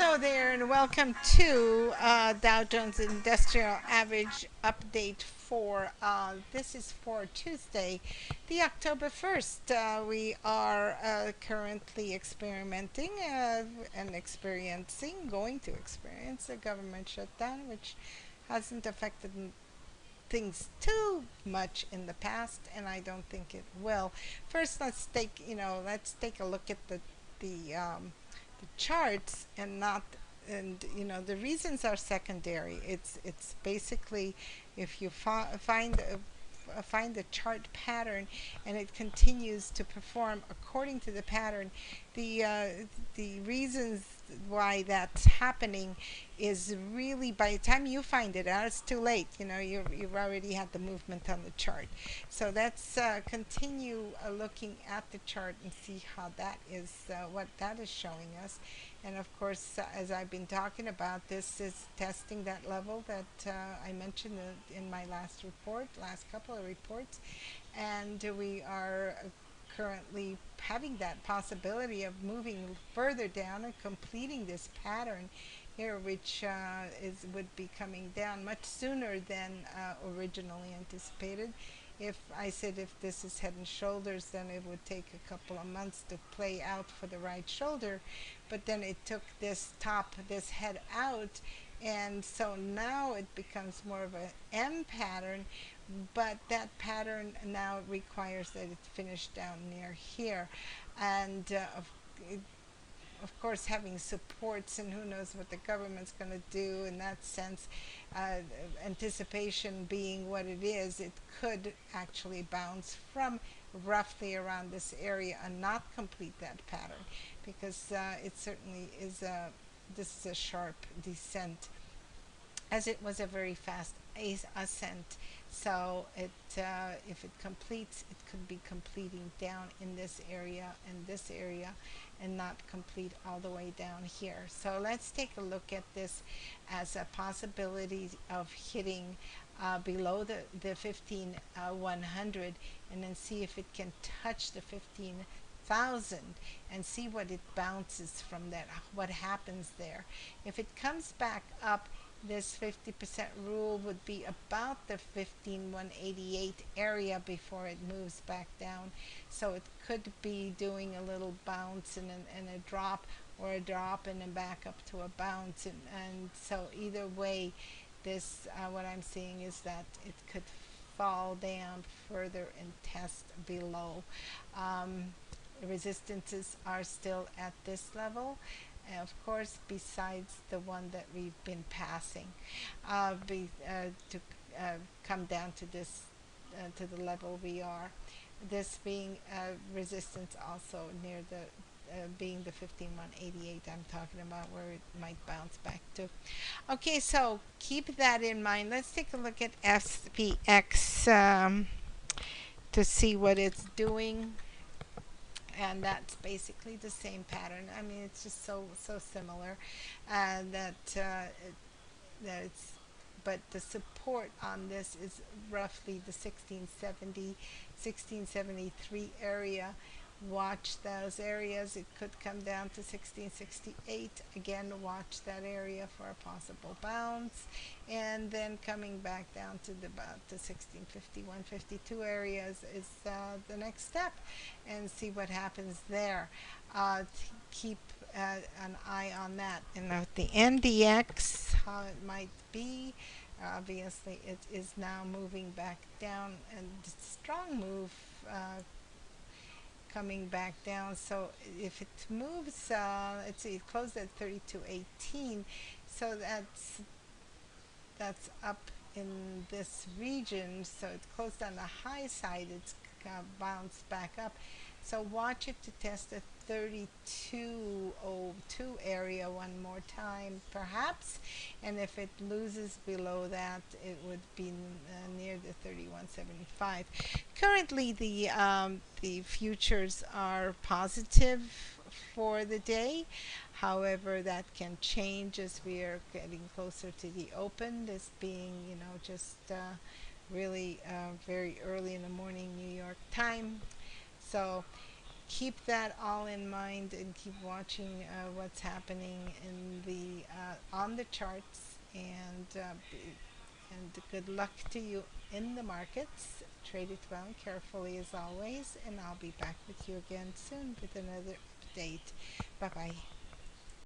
Hello there, and welcome to Dow Jones Industrial Average Update for this is for Tuesday, the October 1st. We are currently experimenting and going to experience a government shutdown, which hasn't affected things too much in the past, and I don't think it will. First, let's take a look at the charts and not and the reasons are secondary. It's basically if you find a chart pattern and it continues to perform according to the pattern, the reasons why that's happening is really by the time you find it out, it's too late. You've already had the movement on the chart. So let's continue looking at the chart and see how that is, what that is showing us. And of course, as I've been talking about, this is testing that level that I mentioned in my last couple of reports. And we are currently having that possibility of moving further down and completing this pattern here, which would be coming down much sooner than originally anticipated. If I said if this is head and shoulders, then it would take a couple of months to play out for the right shoulder, but then it took this head out, and so now it becomes more of a M pattern, but that pattern now requires that it finish down near here, and of course, having supports, and who knows what the government's going to do in that sense. uh, Anticipation being what it is, it could actually bounce from roughly around this area and not complete that pattern, because it certainly is this is a sharp descent, as it was a very fast ascent. So if it completes, it could be completing down in this area and this area, and not complete all the way down here. So let's take a look at this as a possibility of hitting below the 15,100, and then see if it can touch the 15,000 and see what it bounces from that, what happens there. If it comes back up, this 50% rule would be about the 15,188 area before it moves back down. So it could be doing a little bounce and a drop, or a drop and then back up to a bounce. And so either way, this what I'm seeing is that it could fall down further and test below. Resistances are still at this level, of course, besides the one that we've been passing, to come down to this, to the level we are. This being resistance also near the being the 15,188 I'm talking about, where it might bounce back to. Okay, so keep that in mind. Let's take a look at SPX to see what it's doing, and that's basically the same pattern. I mean, it's just so similar, that it's but the support on this is roughly the 1670, 1673 area. Watch those areas. It could come down to 1668. Again, watch that area for a possible bounce, and then coming back down to about the 1650, 152 areas is the next step, and see what happens there. Keep an eye on that. And at the NDX, how it might be. Obviously, it is now moving back down, and strong move coming back down. So if it moves, let's see, it closed at 3218, so that's up in this region. So it closed on the high side. It's bounced back up. So watch it to test the 3202 area one more time, perhaps. And if it loses below that, it would be near the 3175. Currently, the futures are positive for the day. However, that can change as we are getting closer to the open. This being, just really very early in the morning New York time. So keep that all in mind and keep watching what's happening in the on the charts and good luck to you in the markets. Trade it well and carefully as always, and I'll be back with you again soon with another update. Bye bye.